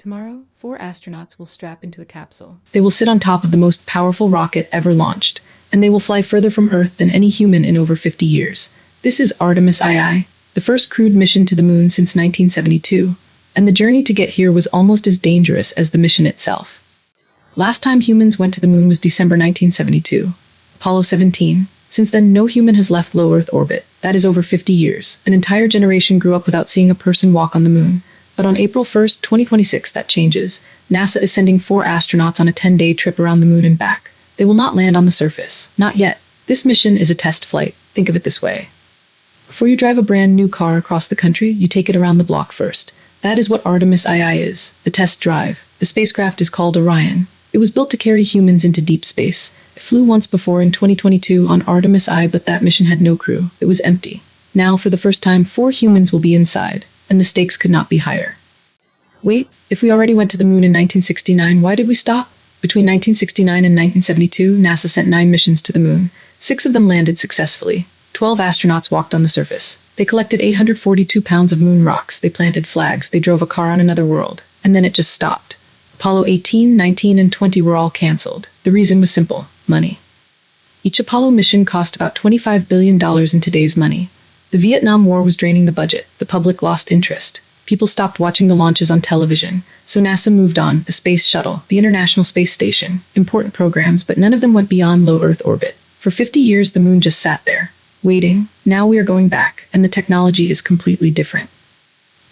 Tomorrow, 4 astronauts will strap into a capsule. They will sit on top of the most powerful rocket ever launched, and they will fly further from Earth than any human in over 50 years. This is Artemis II, the first crewed mission to the moon since 1972, and the journey to get here was almost as dangerous as the mission itself. Last time humans went to the moon was December 1972, Apollo 17. Since then, no human has left low Earth orbit. That is over 50 years. An entire generation grew up without seeing a person walk on the moon. But on April 1st, 2026, that changes. NASA is sending 4 astronauts on a 10-day trip around the moon and back. They will not land on the surface. Not yet. This mission is a test flight. Think of it this way. Before you drive a brand new car across the country, you take it around the block first. That is what Artemis II is, the test drive. The spacecraft is called Orion. It was built to carry humans into deep space. It flew once before in 2022 on Artemis I, but that mission had no crew. It was empty. Now, for the first time, 4 humans will be inside, and the stakes could not be higher. Wait, if we already went to the moon in 1969, why did we stop? Between 1969 and 1972, NASA sent 9 missions to the moon. 6 of them landed successfully. 12 astronauts walked on the surface. They collected 842 pounds of moon rocks. They planted flags. They drove a car on another world. And then it just stopped. Apollo 18, 19, and 20 were all cancelled. The reason was simple: money. Each Apollo mission cost about $25 billion in today's money. The Vietnam War was draining the budget. The public lost interest. People stopped watching the launches on television. So NASA moved on. The Space Shuttle, the International Space Station. Important programs, but none of them went beyond low Earth orbit. For 50 years, the moon just sat there, waiting. Now we are going back, and the technology is completely different.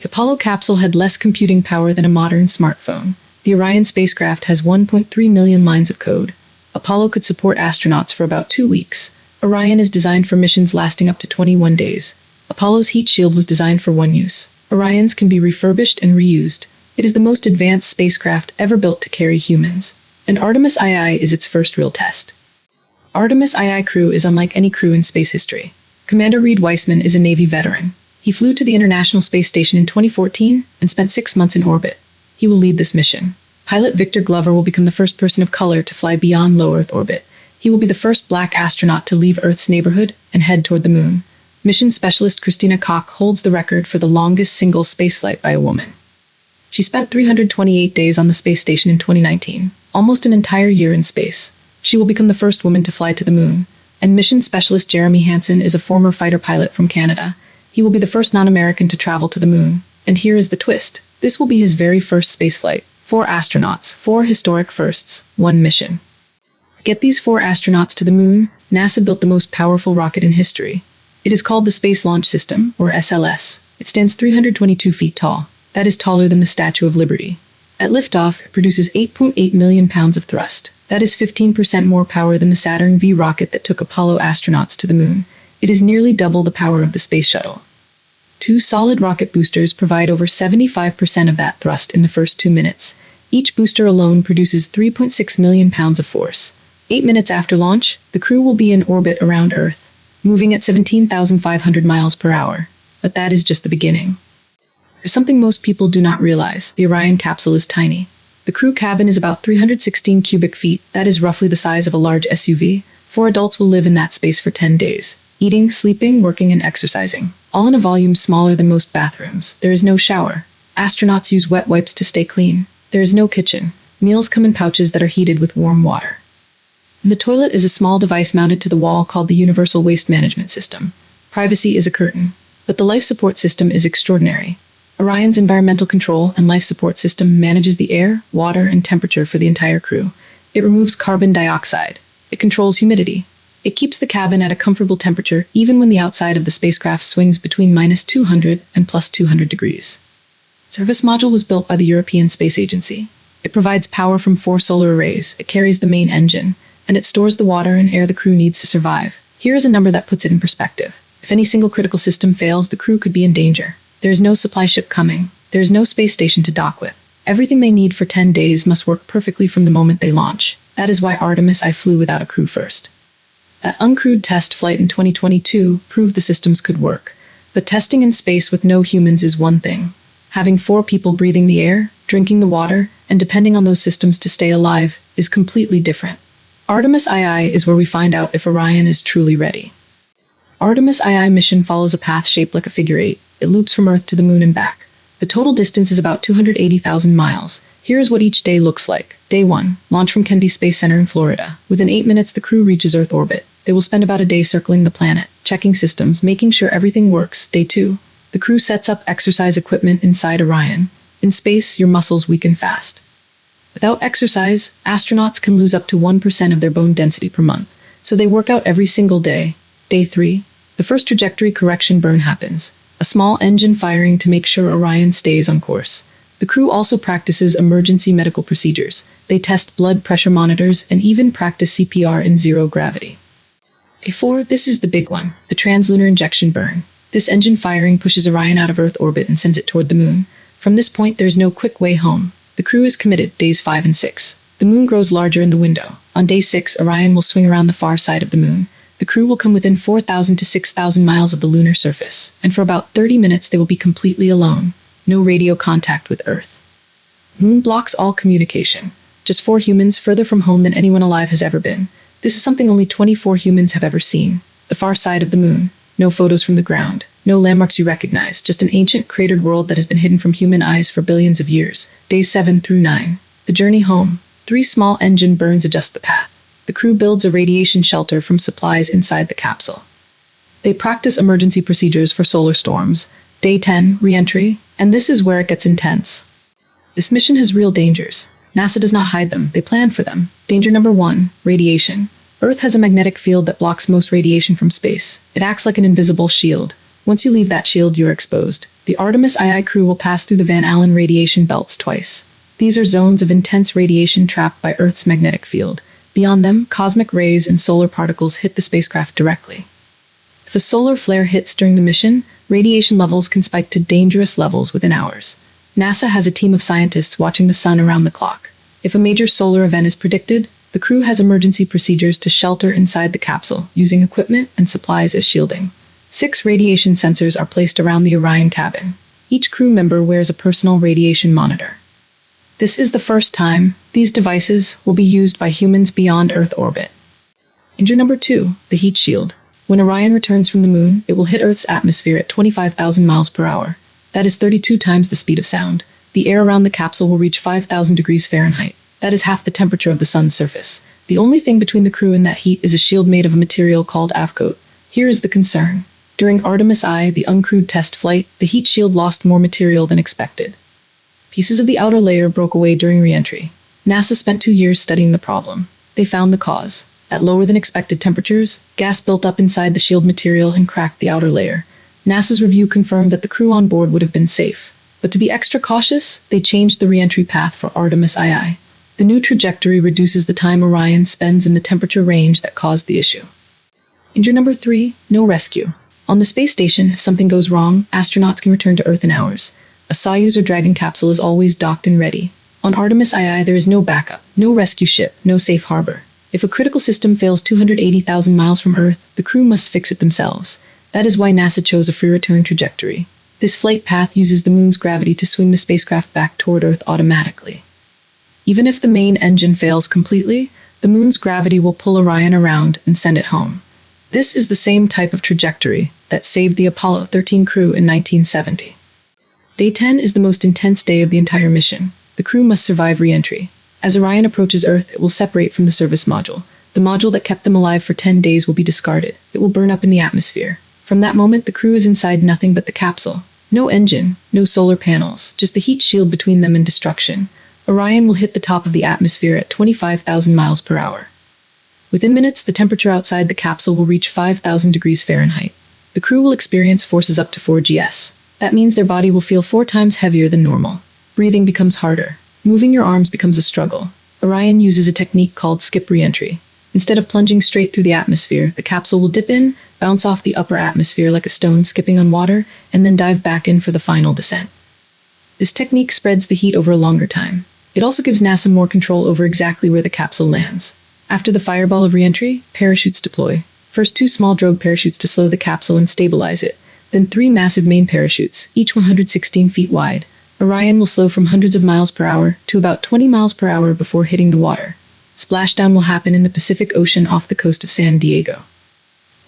The Apollo capsule had less computing power than a modern smartphone. The Orion spacecraft has 1.3 million lines of code. Apollo could support astronauts for about 2 weeks. Orion is designed for missions lasting up to 21 days. Apollo's heat shield was designed for one use. Orion's can be refurbished and reused. It is the most advanced spacecraft ever built to carry humans. And Artemis II is its first real test. Artemis II crew is unlike any crew in space history. Commander Reid Wiseman is a Navy veteran. He flew to the International Space Station in 2014 and spent 6 months in orbit. He will lead this mission. Pilot Victor Glover will become the first person of color to fly beyond low Earth orbit. He will be the first black astronaut to leave Earth's neighborhood and head toward the moon. Mission Specialist Christina Koch holds the record for the longest single spaceflight by a woman. She spent 328 days on the space station in 2019, almost an entire year in space. She will become the first woman to fly to the moon. And Mission Specialist Jeremy Hansen is a former fighter pilot from Canada. He will be the first non-American to travel to the moon. And here is the twist. This will be his very first spaceflight. 4 astronauts, 4 historic firsts, 1 mission. To get these 4 astronauts to the moon, NASA built the most powerful rocket in history. It is called the Space Launch System, or SLS. It stands 322 feet tall. That is taller than the Statue of Liberty. At liftoff, it produces 8.8 million pounds of thrust. That is 15% more power than the Saturn V rocket that took Apollo astronauts to the moon. It is nearly double the power of the Space Shuttle. 2 solid rocket boosters provide over 75% of that thrust in the first 2 minutes. Each booster alone produces 3.6 million pounds of force. 8 minutes after launch, the crew will be in orbit around Earth, moving at 17,500 miles per hour. But that is just the beginning. There's something most people do not realize. The Orion capsule is tiny. The crew cabin is about 316 cubic feet. That is roughly the size of a large SUV. 4 adults will live in that space for 10 days. Eating, sleeping, working, and exercising. All in a volume smaller than most bathrooms. There is no shower. Astronauts use wet wipes to stay clean. There is no kitchen. Meals come in pouches that are heated with warm water. And the toilet is a small device mounted to the wall called the Universal Waste Management System. Privacy is a curtain. But the life support system is extraordinary. Orion's environmental control and life support system manages the air, water, and temperature for the entire crew. It removes carbon dioxide. It controls humidity. It keeps the cabin at a comfortable temperature even when the outside of the spacecraft swings between -200 and +200 degrees. Service module was built by the European Space Agency. It provides power from 4 solar arrays. It carries the main engine, and it stores the water and air the crew needs to survive. Here is a number that puts it in perspective. If any single critical system fails, the crew could be in danger. There is no supply ship coming. There is no space station to dock with. Everything they need for 10 days must work perfectly from the moment they launch. That is why Artemis I flew without a crew first. That uncrewed test flight in 2022 proved the systems could work. But testing in space with no humans is one thing. Having 4 people breathing the air, drinking the water, and depending on those systems to stay alive is completely different. Artemis II is where we find out if Orion is truly ready. Artemis II mission follows a path shaped like a figure 8. It loops from Earth to the moon and back. The total distance is about 280,000 miles. Here's what each day looks like. Day 1. Launch from Kennedy Space Center in Florida. Within 8 minutes, the crew reaches Earth orbit. They will spend about a day circling the planet, checking systems, making sure everything works. Day 2. The crew sets up exercise equipment inside Orion. In space, your muscles weaken fast. Without exercise, astronauts can lose up to 1% of their bone density per month, so they work out every single day. Day 3. The first trajectory correction burn happens. A small engine firing to make sure Orion stays on course. The crew also practices emergency medical procedures. They test blood pressure monitors and even practice CPR in zero gravity. Day 4. This is the big one, the translunar injection burn. This engine firing pushes Orion out of Earth orbit and sends it toward the moon. From this point, there's no quick way home. The crew is committed. Days 5 and 6. The moon grows larger in the window. On day 6, Orion will swing around the far side of the moon. The crew will come within 4,000 to 6,000 miles of the lunar surface, and for about 30 minutes they will be completely alone. No radio contact with Earth. Moon blocks all communication. Just 4 humans further from home than anyone alive has ever been. This is something only 24 humans have ever seen. The far side of the moon. No photos from the ground. No landmarks you recognize. Just an ancient, cratered world that has been hidden from human eyes for billions of years. Days 7 through 9. The journey home. 3 small engine burns adjust the path. The crew builds a radiation shelter from supplies inside the capsule. They practice emergency procedures for solar storms. Day 10, re-entry, and this is where it gets intense. This mission has real dangers. NASA does not hide them, they plan for them. Danger number 1, radiation. Earth has a magnetic field that blocks most radiation from space. It acts like an invisible shield. Once you leave that shield, you're exposed. The Artemis II crew will pass through the Van Allen radiation belts twice. These are zones of intense radiation trapped by Earth's magnetic field. Beyond them, cosmic rays and solar particles hit the spacecraft directly. If a solar flare hits during the mission, radiation levels can spike to dangerous levels within hours. NASA has a team of scientists watching the sun around the clock. If a major solar event is predicted, the crew has emergency procedures to shelter inside the capsule, using equipment and supplies as shielding. 6 radiation sensors are placed around the Orion cabin. Each crew member wears a personal radiation monitor. This is the first time these devices will be used by humans beyond Earth orbit. Danger number 2, the heat shield. When Orion returns from the moon, it will hit Earth's atmosphere at 25,000 miles per hour. That is 32 times the speed of sound. The air around the capsule will reach 5,000 degrees Fahrenheit. That is half the temperature of the sun's surface. The only thing between the crew and that heat is a shield made of a material called avcoat. Here is the concern. During Artemis I, the uncrewed test flight, the heat shield lost more material than expected. Pieces of the outer layer broke away during re-entry. NASA spent 2 years studying the problem. They found the cause. At lower than expected temperatures, gas built up inside the shield material and cracked the outer layer. NASA's review confirmed that the crew on board would have been safe. But to be extra cautious, they changed the re-entry path for Artemis II. The new trajectory reduces the time Orion spends in the temperature range that caused the issue. Danger number 3, no rescue. On the space station, if something goes wrong, astronauts can return to Earth in hours. A Soyuz or Dragon capsule is always docked and ready. On Artemis II, there is no backup, no rescue ship, no safe harbor. If a critical system fails 280,000 miles from Earth, the crew must fix it themselves. That is why NASA chose a free return trajectory. This flight path uses the moon's gravity to swing the spacecraft back toward Earth automatically. Even if the main engine fails completely, the moon's gravity will pull Orion around and send it home. This is the same type of trajectory that saved the Apollo 13 crew in 1970. Day 10 is the most intense day of the entire mission. The crew must survive re-entry. As Orion approaches Earth, it will separate from the service module. The module that kept them alive for 10 days will be discarded. It will burn up in the atmosphere. From that moment, the crew is inside nothing but the capsule. No engine, no solar panels, just the heat shield between them and destruction. Orion will hit the top of the atmosphere at 25,000 miles per hour. Within minutes, the temperature outside the capsule will reach 5,000 degrees Fahrenheit. The crew will experience forces up to 4 Gs. That means their body will feel 4 times heavier than normal. Breathing becomes harder. Moving your arms becomes a struggle. Orion uses a technique called skip re-entry. Instead of plunging straight through the atmosphere, the capsule will dip in, bounce off the upper atmosphere like a stone skipping on water, and then dive back in for the final descent. This technique spreads the heat over a longer time. It also gives NASA more control over exactly where the capsule lands. After the fireball of re-entry, parachutes deploy. First 2 small drogue parachutes to slow the capsule and stabilize it. Then 3 massive main parachutes, each 116 feet wide. Orion will slow from hundreds of miles per hour to about 20 miles per hour before hitting the water. Splashdown will happen in the Pacific Ocean off the coast of San Diego.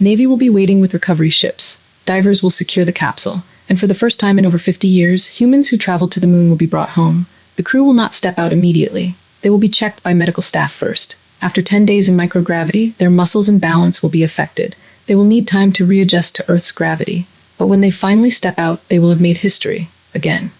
Navy will be waiting with recovery ships. Divers will secure the capsule. And for the first time in over 50 years, humans who traveled to the moon will be brought home. The crew will not step out immediately. They will be checked by medical staff first. After 10 days in microgravity, their muscles and balance will be affected. They will need time to readjust to Earth's gravity. But when they finally step out, they will have made history again.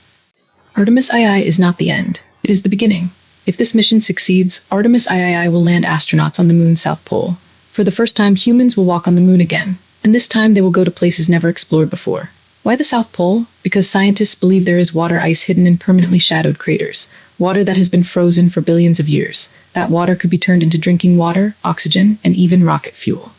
Artemis II is not the end. It is the beginning. If this mission succeeds, Artemis II will land astronauts on the moon's south pole. For the first time, humans will walk on the moon again. And this time, they will go to places never explored before. Why the South Pole? Because scientists believe there is water ice hidden in permanently shadowed craters. Water that has been frozen for billions of years. That water could be turned into drinking water, oxygen, and even rocket fuel.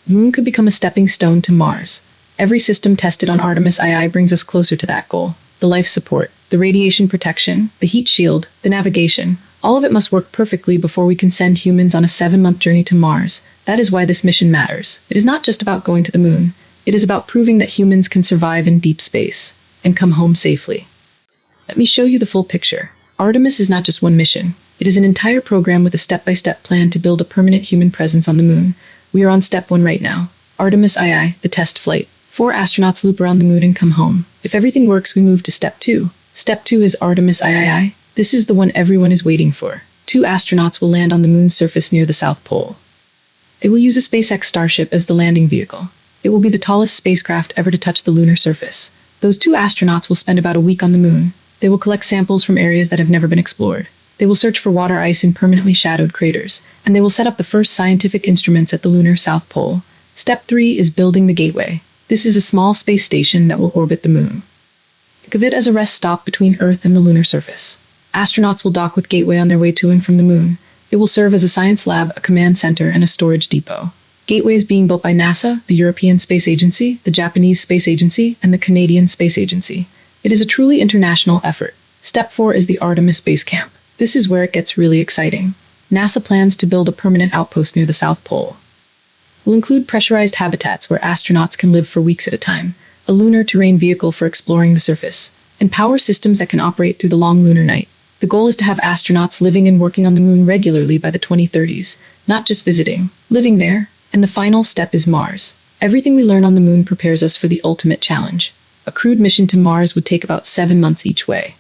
The moon could become a stepping stone to Mars. Every system tested on Artemis II brings us closer to that goal. The life support, the radiation protection, the heat shield, the navigation. All of it must work perfectly before we can send humans on a 7-month journey to Mars. That is why this mission matters. It is not just about going to the moon. It is about proving that humans can survive in deep space and come home safely. Let me show you the full picture. Artemis is not just one mission. It is an entire program with a step-by-step plan to build a permanent human presence on the moon. We are on step 1 right now. Artemis II, the test flight. 4 astronauts loop around the moon and come home. If everything works, we move to step 2. Step 2 is Artemis III. This is the one everyone is waiting for. 2 astronauts will land on the moon's surface near the South Pole. They will use a SpaceX Starship as the landing vehicle. It will be the tallest spacecraft ever to touch the lunar surface. Those 2 astronauts will spend about a week on the moon. They will collect samples from areas that have never been explored. They will search for water ice in permanently shadowed craters, and they will set up the first scientific instruments at the lunar South Pole. Step 3 is building the gateway. This is a small space station that will orbit the moon. Think of it as a rest stop between Earth and the lunar surface. Astronauts will dock with Gateway on their way to and from the moon. It will serve as a science lab, a command center, and a storage depot. Gateway is being built by NASA, the European Space Agency, the Japanese Space Agency, and the Canadian Space Agency. It is a truly international effort. Step 4 is the Artemis Base Camp. This is where it gets really exciting. NASA plans to build a permanent outpost near the South Pole. Will include pressurized habitats where astronauts can live for weeks at a time, a lunar terrain vehicle for exploring the surface, and power systems that can operate through the long lunar night. The goal is to have astronauts living and working on the moon regularly by the 2030s, not just visiting, living there. And the final step is Mars. Everything we learn on the moon prepares us for the ultimate challenge. A crewed mission to Mars would take about 7 months each way.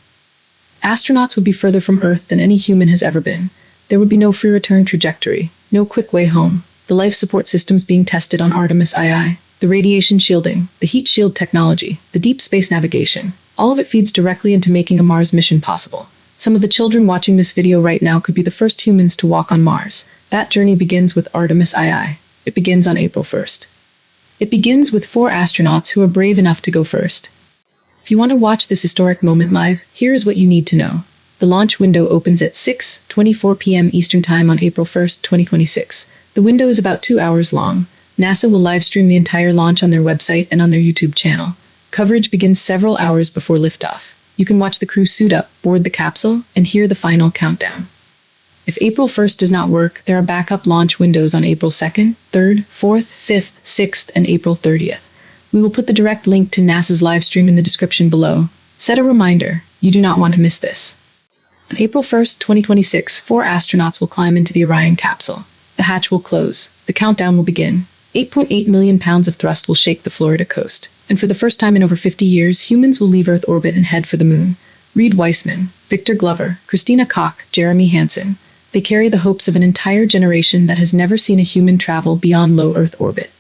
Astronauts would be further from Earth than any human has ever been. There would be no free return trajectory, no quick way home. The life support systems being tested on Artemis II, the radiation shielding, the heat shield technology, the deep space navigation, all of it feeds directly into making a Mars mission possible. Some of the children watching this video right now could be the first humans to walk on Mars. That journey begins with Artemis II. It begins on April 1st. It begins with 4 astronauts who are brave enough to go first. If you want to watch this historic moment live, here is what you need to know. The launch window opens at 6:24 p.m. Eastern Time on April 1st, 2026. The window is about 2 hours long. NASA will live stream the entire launch on their website and on their YouTube channel. Coverage begins several hours before liftoff. You can watch the crew suit up, board the capsule, and hear the final countdown. If April 1st does not work, there are backup launch windows on April 2nd, 3rd, 4th, 5th, 6th, and April 30th. We will put the direct link to NASA's live stream in the description below. Set a reminder. You do not want to miss this. On April 1st, 2026, 4 astronauts will climb into the Orion capsule. The hatch will close. The countdown will begin. 8.8 million pounds of thrust will shake the Florida coast. And for the first time in over 50 years, humans will leave Earth orbit and head for the moon. Reid Wiseman, Victor Glover, Christina Koch, Jeremy Hansen. They carry the hopes of an entire generation that has never seen a human travel beyond low Earth orbit.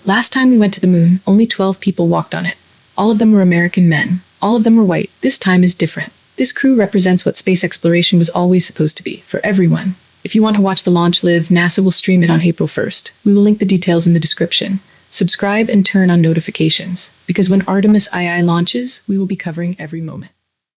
Last time we went to the moon, only 12 people walked on it. All of them were American men. All of them were white. This time is different. This crew represents what space exploration was always supposed to be, for everyone. If you want to watch the launch live, NASA will stream it on April 1st. We will link the details in the description. Subscribe and turn on notifications, because when Artemis II launches, we will be covering every moment.